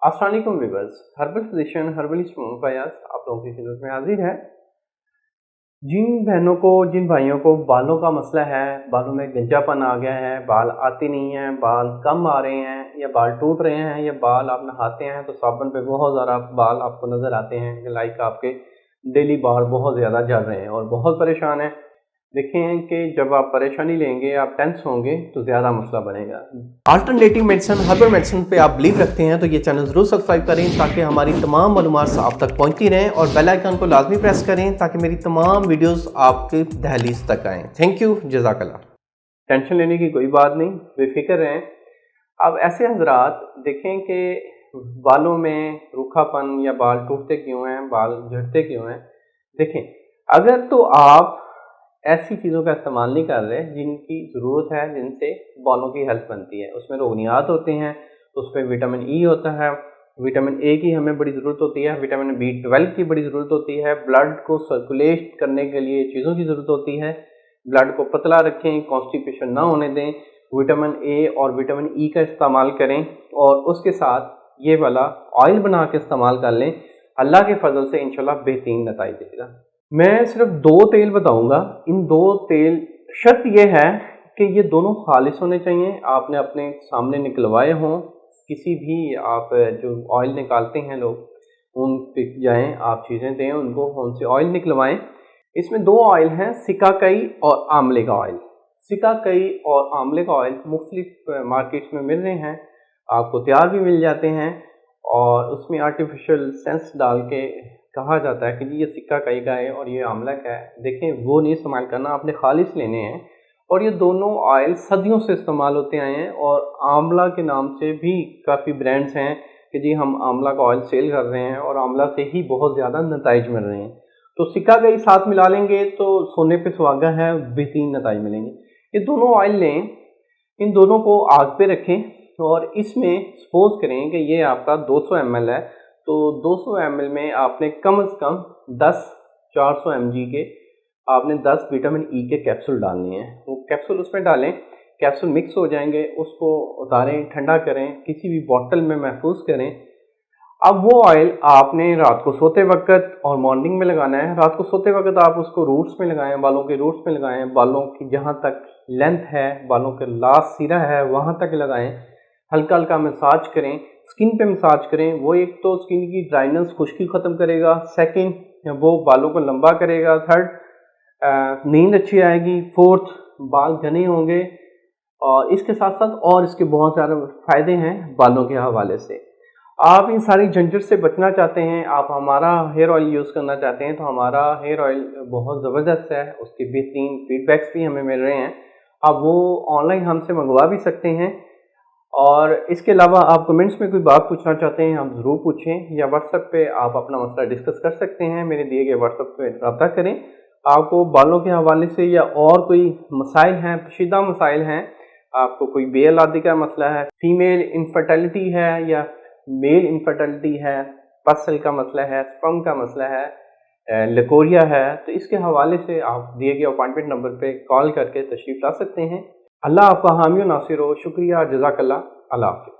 अस्सलाम वालेकुम viewers, herbal physician herbalist Mohammad Fayaz आप लोगों की खिदमत में हाजिर है। जिन भाइयों को बालों का मसला है, बालों में गंजापन आ गया है, बाल आते नहीं हैं, बाल कम आ रहे हैं या बाल टूट रहे हैं या बाल आप नहाते हैं तो साबुन पे बहुत ज़्यादा बाल आपको नज़र आते हैं, लाइक आपके डेली बाल बहुत ज़्यादा झड़ रहे हैं और बहुत परेशान हैं। देखें कि जब आप परेशानी लेंगे, आप टेंस होंगे तो ज़्यादा मसला बनेगा। अल्टरनेटिव मेडिसिन, हर्बल मेडिसिन पे आप बिलीव रखते हैं तो ये चैनल ज़रूर सब्सक्राइब करें ताकि हमारी तमाम मालूमात आप तक पहुंचती रहें और बेल आइकन को लाजमी प्रेस करें ताकि मेरी तमाम वीडियोस आपके दहलीज तक आएँ। थैंक यू, जज़ाकल्लाह। टेंशन लेने की कोई बात नहीं, बेफिक्र रहें। अब ऐसे हजरात देखें कि बालों में रूखापन या बाल टूटते क्यों हैं, बाल झड़ते क्यों हैं। देखें, अगर तो आप ऐसी चीज़ों का इस्तेमाल नहीं कर रहे जिनकी ज़रूरत है, जिनसे बालों की हेल्थ बनती है, उसमें रोगनियात होते हैं, उसमें विटामिन ई होता है, विटामिन ए की हमें बड़ी ज़रूरत होती है, विटामिन B12 की बड़ी ज़रूरत होती है, ब्लड को सर्कुलेट करने के लिए चीज़ों की ज़रूरत होती है, ब्लड को पतला रखें, कॉन्स्टिपेशन ना होने दें, विटामिन ए और विटामिन ई का इस्तेमाल करें और उसके साथ ये वाला ऑयल बना के इस्तेमाल कर लें। अल्लाह के फजल से इंशाल्लाह बेहतरीन नतीजा देगा। मैं सिर्फ 2 तेल बताऊंगा। इन 2 तेल, शर्त यह है कि ये दोनों खालिस होने चाहिए, आपने अपने सामने निकलवाए हों। किसी भी आप जो ऑयल निकालते हैं लोग उन पे जाएं, आप चीज़ें दें उनको, उनसे ऑयल निकलवाएं। इसमें 2 ऑयल हैं, सिकाकाई और आंवले का ऑयल। सिकाकाई और आंवले का ऑयल मुख्तलिफ मार्केट्स में मिल रहे हैं, आपको तैयार भी मिल जाते हैं और उसमें आर्टिफिशियल सेंस डाल के कहा जाता है कि जी ये सिक्का कई का है और ये आंवला का है। देखें, वो नहीं इस्तेमाल करना, आपने खालिस लेने हैं। और ये दोनों ऑयल सदियों से इस्तेमाल होते आए हैं और आंवला के नाम से भी काफ़ी ब्रांड्स हैं कि जी हम आंवला का ऑयल सेल कर रहे हैं और आंवला से ही बहुत ज़्यादा नताइज मिल रहे हैं। तो सिक्का कई साथ मिला लेंगे तो सोने पे सुहागा है, बेहतरीन नताइज मिलेंगे। ये दोनों ऑयल लें, इन दोनों को आग पे रखें और इसमें सपोज करें कि ये आपका 200 ml है, तो 200 ml में आपने कम से कम 10 400 mg के आपने 10 विटामिन ई के कैप्सूल डालने हैं। वो कैप्सूल उसमें डालें, कैप्सूल मिक्स हो जाएंगे, उसको उतारें, ठंडा करें, किसी भी बोतल में महफूज करें। अब वो ऑयल आपने रात को सोते वक्त और मॉर्निंग में लगाना है। रात को सोते वक्त आप उसको रूट्स में लगाएं, बालों के रूट्स में लगाएं, बालों की जहाँ तक लेंथ है, बालों के लास्ट सिरा है वहाँ तक लगाएं। हल्का हल्का मसाज करें, स्किन पे मसाज करें। वो एक तो स्किन की ड्राइनेस, खुश्की ख़त्म करेगा, सेकंड वो बालों को लंबा करेगा, थर्ड नींद अच्छी आएगी, फोर्थ बाल घने होंगे और इसके साथ साथ और इसके बहुत सारे फ़ायदे हैं बालों के हवाले से। आप इन सारी झंझट से बचना चाहते हैं, आप हमारा हेयर ऑयल यूज़ करना चाहते हैं तो हमारा हेयर ऑयल बहुत ज़बरदस्त है, उसके बेहतरीन फीडबैक्स भी हमें मिल रहे हैं। आप वो ऑनलाइन हमसे मंगवा भी सकते हैं और इसके अलावा आप कमेंट्स में कोई बात पूछना चाहते हैं आप ज़रूर पूछें, या व्हाट्सएप पे आप अपना मसला डिस्कस कर सकते हैं। मेरे दिए गए व्हाट्सएप पे रब्ता करें। आपको बालों के हवाले से या और कोई मसाइल हैं, पेचीदा मसाइल हैं, आपको कोई बेऔलादी का मसला है, फीमेल इनफर्टिलिटी है या मेल इनफर्टिलिटी है, पसल का मसला है, स्पर्म का मसला है, लकोरिया है, तो इसके हवाले से आप दिए गए अपॉइंटमेंट नंबर पे कॉल करके तशरीफ़ ला सकते हैं। अल्लाह आपका हामी और नासिर हो। शुक्रिया, जज़ाकल्लाह, अल्लाह हाफ़िज़।